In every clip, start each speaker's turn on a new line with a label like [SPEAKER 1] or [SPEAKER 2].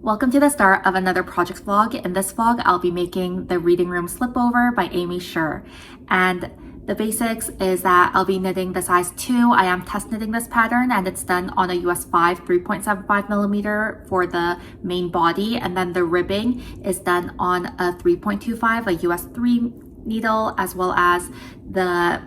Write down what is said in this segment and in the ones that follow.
[SPEAKER 1] Welcome to the start of another project vlog. In this vlog, I'll be making the Reading Room Slipover by aimee sher. And the basics is that I'll be knitting the size 2. I am test knitting this pattern and it's done on a US 5 3.75 millimeter for the main body. And then the ribbing is done on a 3.25, a US 3 needle, as well as the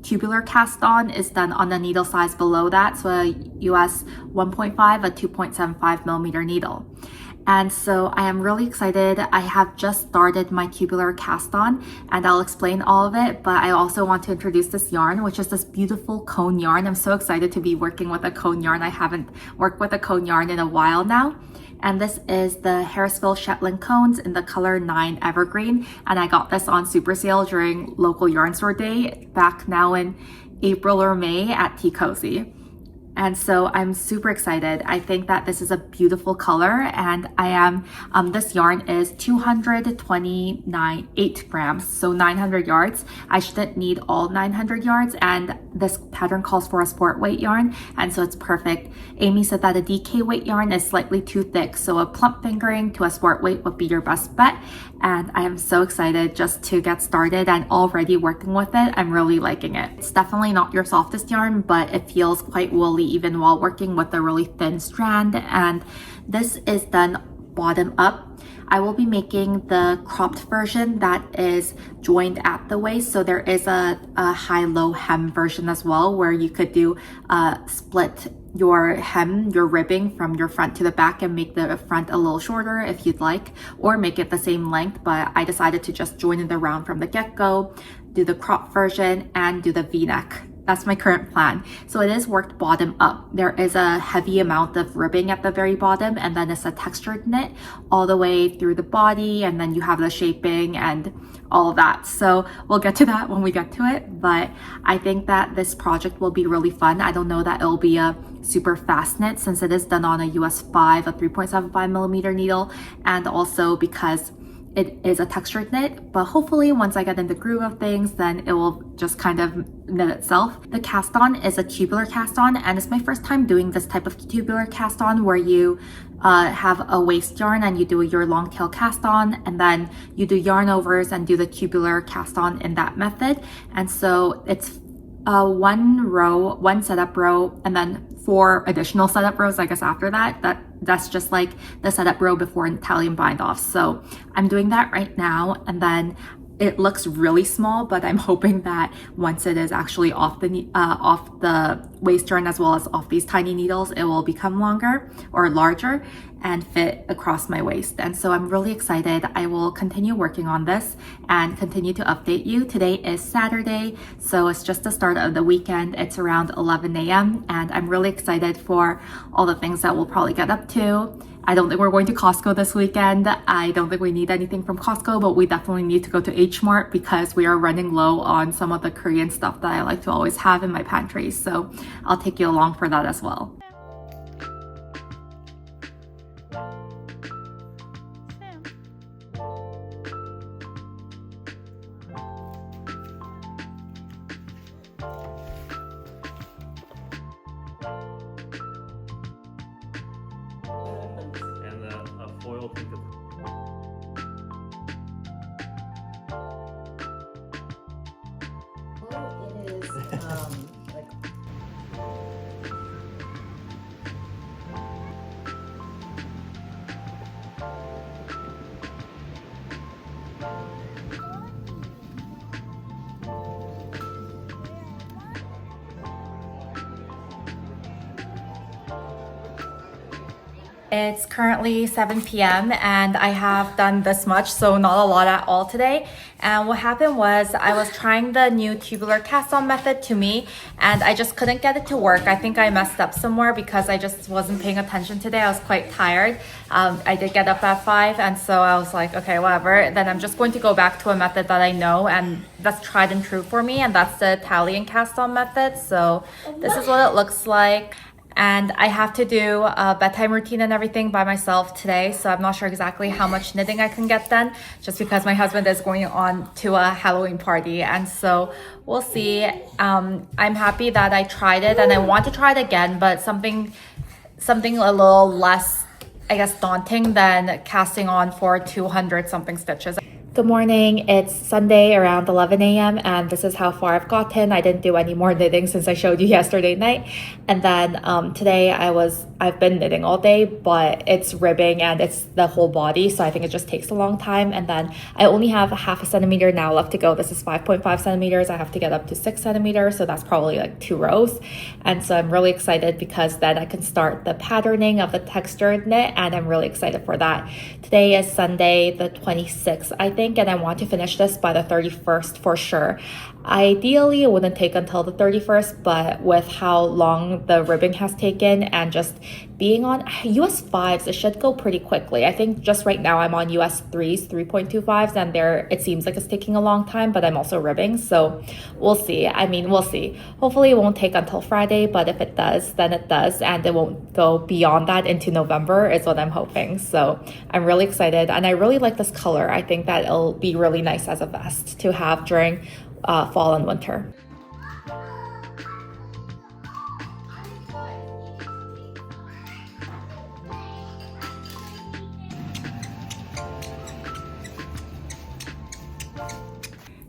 [SPEAKER 1] tubular cast on is done on the needle size below that, so a US 1.5, a 2.75 millimeter needle. And so I am really excited. I have just started my tubular cast on and I'll explain all of it, but I also want to introduce this yarn, which is this beautiful cone yarn. I'm so excited to be working with a cone yarn. I haven't worked with a cone yarn in a while now. And this is the Harrisville Shetland cones in the color 9 Evergreen. And I got this on super sale during local yarn store day back now in April or May at Tea Cozy. And so I'm super excited. I think that this is a beautiful color, and this yarn is 228 grams, so 900 yards. I shouldn't need all 900 yards, and this pattern calls for a sport weight yarn, and so it's perfect. Aimee said that a DK weight yarn is slightly too thick, so a plump fingering to a sport weight would be your best bet. And I am so excited just to get started and already working with it. I'm really liking it. It's definitely not your softest yarn, but it feels quite woolly even while working with a really thin strand. And this is done bottom up. I will be making the cropped version that is joined at the waist. So there is a high-low hem version as well, where you could do split your hem, your ribbing from your front to the back and make the front a little shorter if you'd like, or make it the same length. But I decided to just join it around from the get-go, do the crop version, and do the V-neck. That's my current plan. So it is worked bottom up. There is a heavy amount of ribbing at the very bottom, and then it's a textured knit all the way through the body, and then you have the shaping and all of that. So we'll get to that when we get to it, but I think that this project will be really fun. I don't know that it'll be a super fast knit since it is done on a US 5, a 3.75 millimeter needle, and also because it is a textured knit, but hopefully once I get in the groove of things, then it will just kind of knit itself. The cast on is a tubular cast on, and it's my first time doing this type of tubular cast on where you have a waist yarn and you do your long tail cast on, and then you do yarn overs and do the tubular cast on in that method. And so it's one setup row, and then 4 additional setup rows, I guess, after that. That's just like the setup row before Italian bind off. So I'm doing that right now, and then it looks really small, but I'm hoping that once it is actually off the waist yarn as well as off these tiny needles, it will become longer or larger and fit across my waist. And so I'm really excited. I will continue working on this and continue to update you. Today is Saturday, so it's just the start of the weekend. It's around 11 a.m. and I'm really excited for all the things that we'll probably get up to. I don't think we're going to Costco this weekend. I don't think we need anything from Costco, but we definitely need to go to H Mart because we are running low on some of the Korean stuff that I like to always have in my pantry. So I'll take you along for that as well.
[SPEAKER 2] Foil piece of
[SPEAKER 3] it is like
[SPEAKER 1] It's currently 7 p.m. and I have done this much, so not a lot at all today. And what happened was I was trying the new tubular cast on method to me, and I just couldn't get it to work. I think I messed up somewhere because I just wasn't paying attention today. I was quite tired. I did get up at 5, and so I was like, okay, whatever. Then I'm just going to go back to a method that I know and that's tried and true for me, and that's the Italian cast on method. So this is what it looks like. And I have to do a bedtime routine and everything by myself today, so I'm not sure exactly how much knitting I can get done just because my husband is going on to a Halloween party, and so we'll see. I'm happy that I tried it and I want to try it again, but something a little less I guess, daunting than casting on for 200 something stitches. Good morning. It's Sunday around 11 a.m. and this is how far I've gotten. I didn't do any more knitting since I showed you yesterday night. And then today I've been knitting all day, but it's ribbing and it's the whole body. So I think it just takes a long time. And then I only have a half a centimeter now left to go. This is 5.5 centimeters. I have to get up to 6 centimeters. So that's probably like 2 rows. And so I'm really excited because then I can start the patterning of the textured knit and I'm really excited for that. Today is Sunday, the 26th, I think. And I want to finish this by the 31st for sure. Ideally, it wouldn't take until the 31st, but with how long the ribbing has taken and just being on US 5s, it should go pretty quickly. I think just right now I'm on US 3s, 3.25s, and there it seems like it's taking a long time, but I'm also ribbing, so we'll see. I mean, we'll see. Hopefully it won't take until Friday, but if it does, then it does, and it won't go beyond that into November is what I'm hoping. So I'm really excited, and I really like this color. I think that it'll be really nice as a vest to have during fall and winter.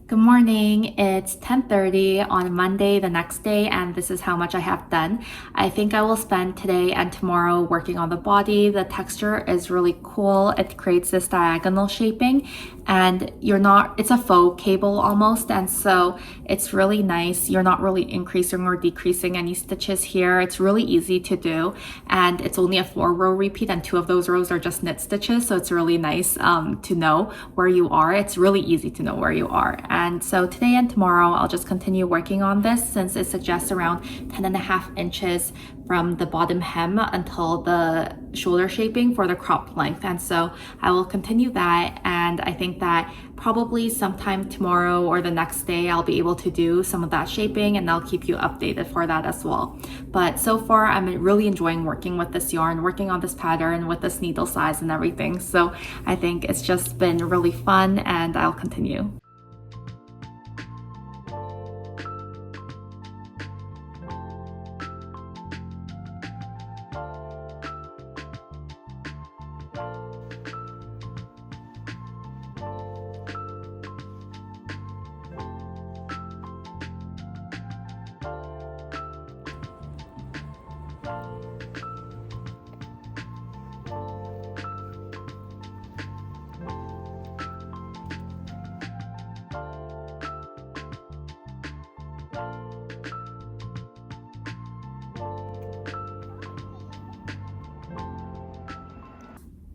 [SPEAKER 1] Good morning. It's 10:30 on Monday, the next day, and this is how much I have done. I think I will spend today and tomorrow working on the body. The texture is really cool. It creates this diagonal shaping and it's a faux cable almost, and so it's really nice. You're not really increasing or decreasing any stitches here. It's really easy to do, and it's only a 4-row repeat and 2 of those rows are just knit stitches, so it's really nice to know where you are. It's really easy to know where you are. And so today and tomorrow, I'll just continue working on this since it suggests around 10.5 inches from the bottom hem until the shoulder shaping for the cropped length. And so I will continue that. And I think that probably sometime tomorrow or the next day, I'll be able to do some of that shaping and I'll keep you updated for that as well. But so far, I'm really enjoying working with this yarn, working on this pattern with this needle size and everything. So I think it's just been really fun and I'll continue.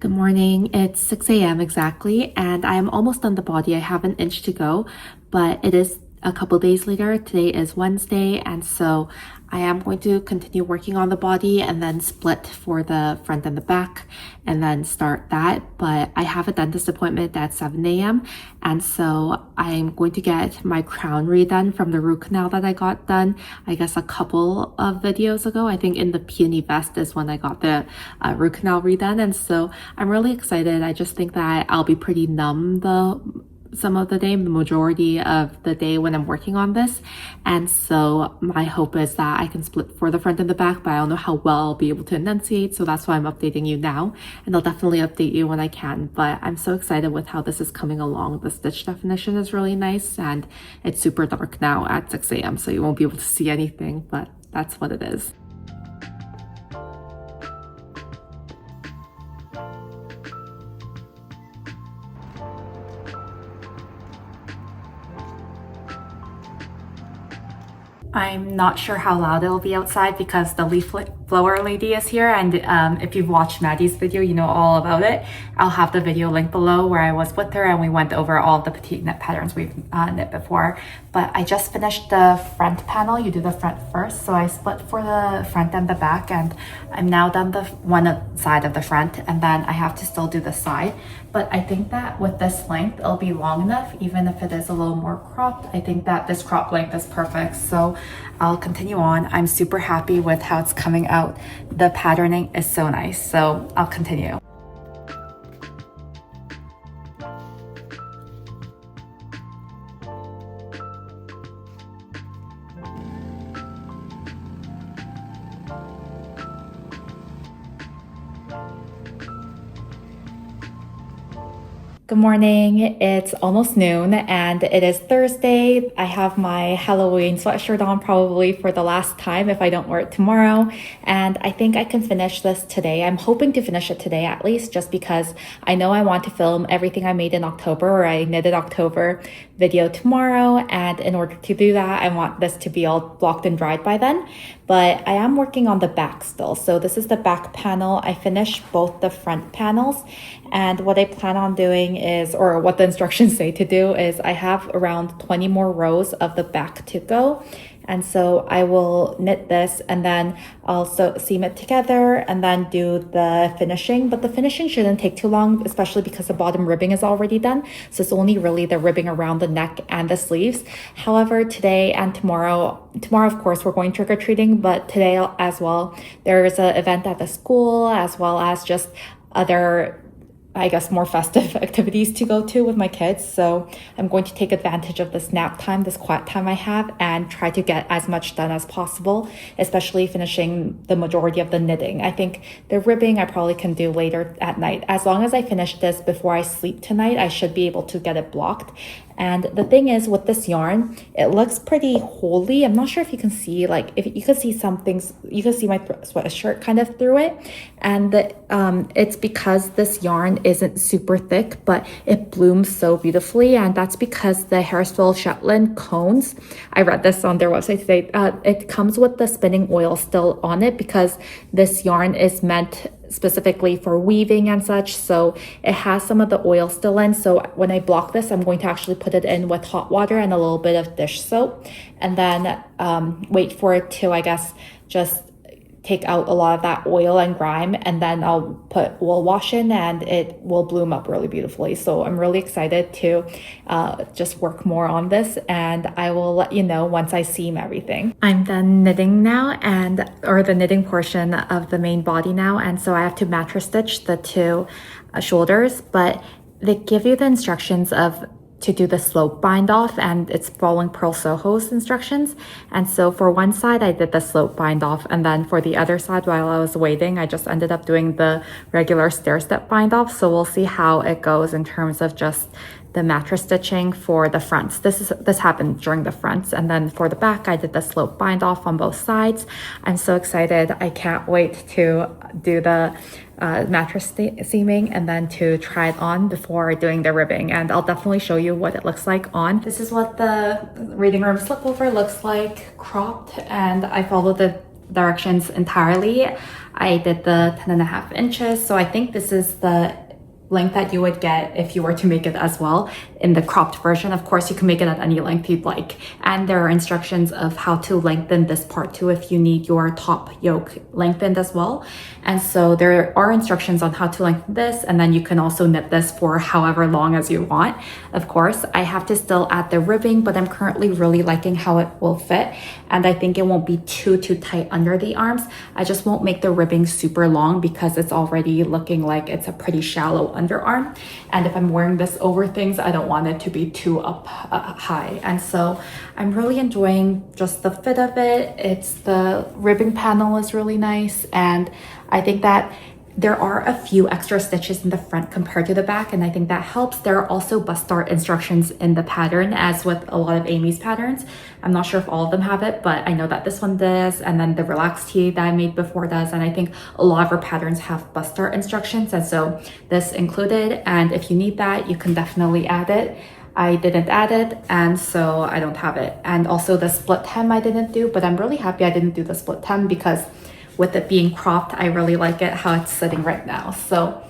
[SPEAKER 1] Good morning. It's 6 a.m. exactly, and I'm almost done the body. I have an inch to go, but it is a couple days later. Today is Wednesday, and so I am going to continue working on the body and then split for the front and the back and then start that. But I have a dentist appointment at 7 a.m. and so I'm going to get my crown redone from the root canal that I got done, I guess a couple of videos ago. I think in the peony vest is when I got the root canal redone, and so I'm really excited. I just think that I'll be pretty numb some of the day, the majority of the day when I'm working on this. And so my hope is that I can split for the front and the back, but I don't know how well I'll be able to enunciate. So that's why I'm updating you now. And I'll definitely update you when I can. But I'm so excited with how this is coming along. The stitch definition is really nice and it's super dark now at 6 a.m. So you won't be able to see anything, but that's what it is. I'm not sure how loud it'll be outside because the leaf blower lady is here, and if you've watched Maddie's video, you know all about it. I'll have the video linked below where I was with her and we went over all the petite knit patterns we've knit before. But I just finished the front panel. You do the front first, so I split for the front and the back, and I'm now done the one side of the front, and then I have to still do the side. But I think that with this length, it'll be long enough, even if it is a little more cropped. I think that this crop length is perfect, so I'll continue on. I'm super happy with how it's coming out. The patterning is so nice, so I'll continue. Good morning. It's almost noon and it is Thursday. I have my Halloween sweatshirt on probably for the last time if I don't wear it tomorrow. And I think I can finish this today. I'm hoping to finish it today at least, just because I know I want to film everything I made in October, or I knitted October video tomorrow. And in order to do that, I want this to be all blocked and dried by then. But I am working on the back still. So this is the back panel. I finished both the front panels, and what I plan on doing is, or what the instructions say to do is, I have around 20 more rows of the back to go. And so I will knit this and then also seam it together and then do the finishing. But the finishing shouldn't take too long, especially because the bottom ribbing is already done. So it's only really the ribbing around the neck and the sleeves. However, today and tomorrow, of course, we're going trick-or-treating, but today as well, there is an event at the school, as well as just other, I guess, more festive activities to go to with my kids. So I'm going to take advantage of this nap time, this quiet time I have, and try to get as much done as possible, especially finishing the majority of the knitting. I think the ribbing I probably can do later at night. As long as I finish this before I sleep tonight, I should be able to get it blocked. And the thing is, with this yarn, it looks pretty holey. I'm not sure if you can see, like, if you can see some things, you can see my sweatshirt kind of through it. And it's because this yarn isn't super thick, but it blooms so beautifully. And that's because the Harrisville Shetland cones, I read this on their website today, it comes with the spinning oil still on it, because this yarn is meant specifically for weaving and such, so it has some of the oil still in. So when I block this, I'm going to actually put it in with hot water and a little bit of dish soap, and then wait for it to, I guess, just take out a lot of that oil and grime, and then we'll wash in and it will bloom up really beautifully. So I'm really excited to just work more on this, and I will let you know once I seam everything. I'm done knitting now, or the knitting portion of the main body now, and so I have to mattress stitch the two shoulders, but they give you the instructions to do the slope bind off, and it's following Pearl Soho's instructions. And so for one side, I did the slope bind off, and then for the other side, while I was waiting, I just ended up doing the regular stair step bind off. So we'll see how it goes in terms of just the mattress stitching for the fronts. This happened during the fronts, and then for the back, I did the slope bind off on both sides. I'm so excited. I can't wait to do the mattress seaming and then to try it on before doing the ribbing, and I'll definitely show you what it looks like on. This is what the reading room slipover looks like cropped, and I followed the directions entirely. I did the 10.5 inches, so I think this is the length that you would get if you were to make it as well in the cropped version. Of course, you can make it at any length you'd like. And there are instructions of how to lengthen this part too if you need your top yoke lengthened as well. And so there are instructions on how to lengthen this, and then you can also knit this for however long as you want. Of course, I have to still add the ribbing, but I'm currently really liking how it will fit. And I think it won't be too tight under the arms. I just won't make the ribbing super long because it's already looking like it's a pretty shallow underarm. And if I'm wearing this over things, I don't want it to be too up high. And so I'm really enjoying just the fit of it. The ribbing panel is really nice, and I think that there are a few extra stitches in the front compared to the back, and I think that helps. There are also bust start instructions in the pattern, as with a lot of Amy's patterns. I'm not sure if all of them have it, but I know that this one does, and then the relaxed tee that I made before does, and I think a lot of her patterns have bust start instructions, and so this included. And if you need that, you can definitely add it. I didn't add it, and so I don't have it. And also the split hem I didn't do, but I'm really happy I didn't do the split hem, because with it being cropped, I really like it how it's sitting right now. So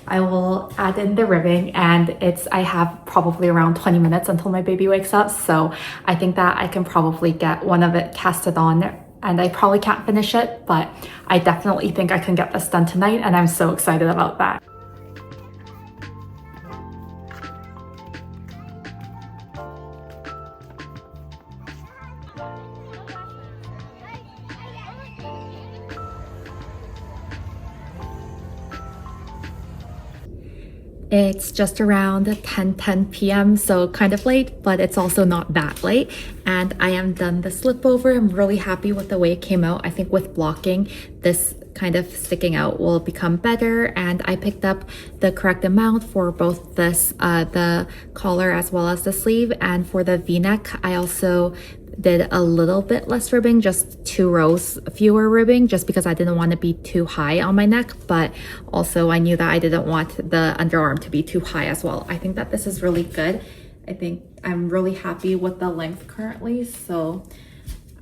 [SPEAKER 1] I will add in the ribbing, and I have probably around 20 minutes until my baby wakes up. So I think that I can probably get one of it casted on, and I probably can't finish it, but I definitely think I can get this done tonight, and I'm so excited about that. It's just around 10 p.m. so kind of late, but it's also not that late. And I am done the slipover. I'm really happy with the way it came out. I think with blocking, this kind of sticking out will become better, and I picked up the correct amount for both this the collar as well as the sleeve. And for the v-neck, I also did a little bit less ribbing, just 2 rows fewer ribbing, just because I didn't want to be too high on my neck, but also I knew that I didn't want the underarm to be too high as well. I think that this is really good. I think I'm really happy with the length currently, so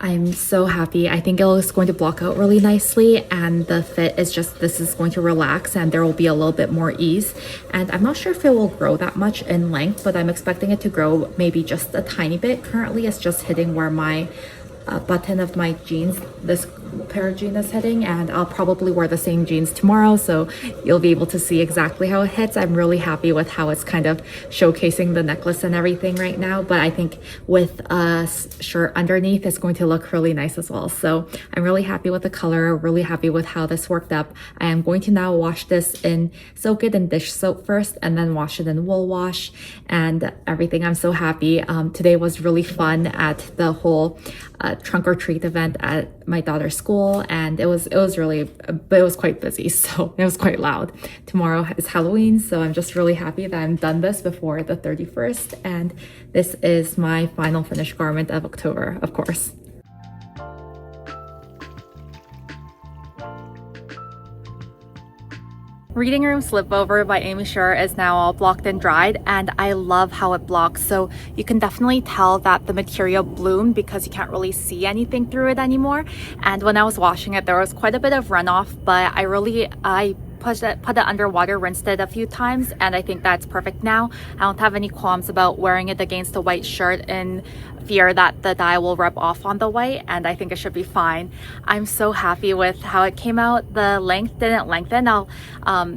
[SPEAKER 1] I'm so happy. I think it's going to block out really nicely, and the fit is just, this is going to relax and there will be a little bit more ease. And I'm not sure if it will grow that much in length, but I'm expecting it to grow maybe just a tiny bit. Currently it's just hitting where my button of my jeans, this pair of jeans is hitting, and I'll probably wear the same jeans tomorrow, so you'll be able to see exactly how it hits. I'm really happy with how it's kind of showcasing the necklace and everything right now, but I think with a shirt underneath, it's going to look really nice as well. So I'm really happy with the color, really happy with how this worked up. I am going to now wash this in, soak it in dish soap first, and then wash it in wool wash and everything. I'm so happy. Today was really fun at the whole trunk or treat event at my daughter's school, and it was really, but it was quite busy, so it was quite loud. Tomorrow is Halloween, so I'm just really happy that I'm done this before the 31st, and this is my final finished garment of October, of course. Reading Room Slipover by Amy Sher is now all blocked and dried, and I love how it blocks. So you can definitely tell that the material bloomed because you can't really see anything through it anymore. And when I was washing it, there was quite a bit of runoff, but I put it underwater, rinsed it a few times, and I think that's perfect now. I don't have any qualms about wearing it against a white shirt in fear that the dye will rub off on the white, and I think it should be fine. I'm so happy with how it came out. The length didn't lengthen. I'll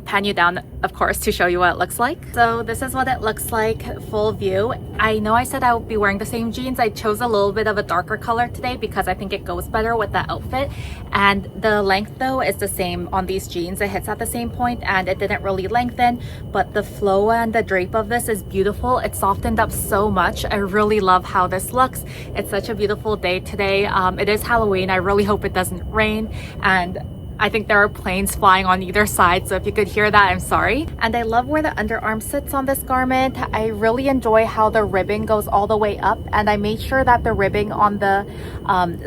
[SPEAKER 1] pan you down, of course, to show you what it looks like. So this is what it looks like full view. I know I said I would be wearing the same jeans. I chose a little bit of a darker color today because I think it goes better with the outfit, and the length though is the same on these jeans. It hits at the same point and it didn't really lengthen, but the flow and the drape of this is beautiful. It softened up so much. I really love how this looks. It's such a beautiful day today. It is Halloween. I really hope it doesn't rain, and I think there are planes flying on either side, so if you could hear that, I'm sorry. And I love where the underarm sits on this garment. I really enjoy how the ribbing goes all the way up, and I made sure that the ribbing on the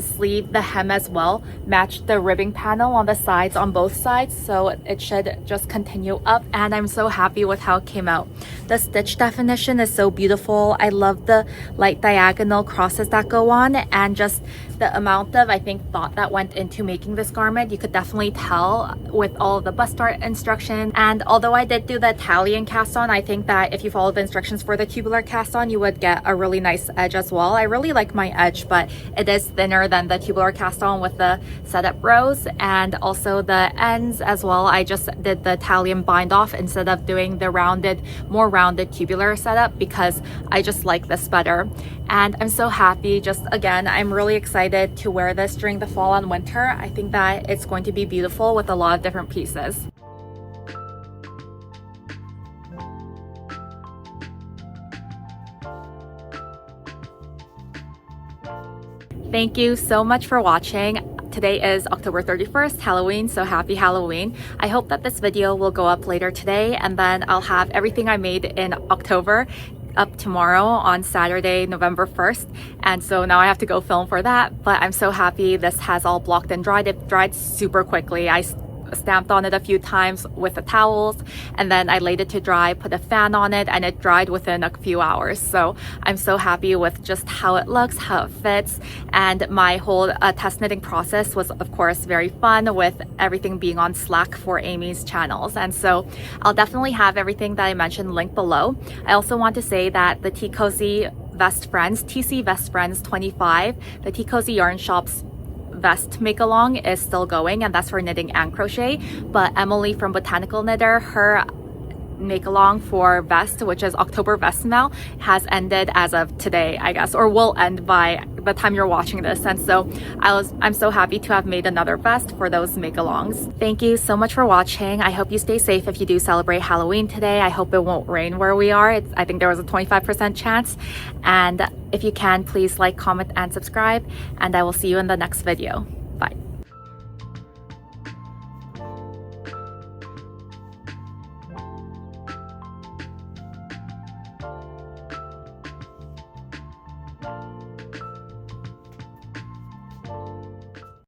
[SPEAKER 1] sleeve, the hem as well, matched the ribbing panel on the sides on both sides, so it should just continue up, and I'm so happy with how it came out. The stitch definition is so beautiful. I love the light diagonal crosses that go on, and just the amount of, I think, thought that went into making this garment. You could definitely tell with all of the bust dart instructions. And although I did do the Italian cast on, I think that if you followed the instructions for the tubular cast on, you would get a really nice edge as well. I really like my edge, but it is thinner than the tubular cast on with the setup rows, and also the ends as well. I just did the Italian bind off instead of doing the more rounded tubular setup because I just like this better. And I'm so happy. Just again, I'm really excited to wear this during the fall and winter. I think that it's going to be beautiful with a lot of different pieces. Thank you so much for watching. Today is October 31st, Halloween, so happy Halloween. I hope that this video will go up later today, and then I'll have everything I made in October up tomorrow on Saturday, November 1st. And so now I have to go film for that, but I'm so happy this has all blocked and dried. It dried super quickly. I stamped on it a few times with the towels, and then I laid it to dry, put a fan on it, and it dried within a few hours. So I'm so happy with just how it looks, how it fits, and my whole test knitting process was, of course, very fun with everything being on Slack for Amy's channels. And so I'll definitely have everything that I mentioned linked below. I also want to say that the Tea Cozy Vest Friends, TC Vest Friends 25, the Tea Cozy Yarn Shop's vest make along is still going, and that's for knitting and crochet. But Emily from Botanical Knitter, her make along for Vest, which is October Vest now, has ended as of today, I guess, or will end by the time you're watching this. And so I'm so happy to have made another vest for those make alongs. Thank you so much for watching. I hope you stay safe if you do celebrate Halloween today. I hope it won't rain where we are. I think there was a 25% chance. And if you can, please like, comment, and subscribe. And I will see you in the next video.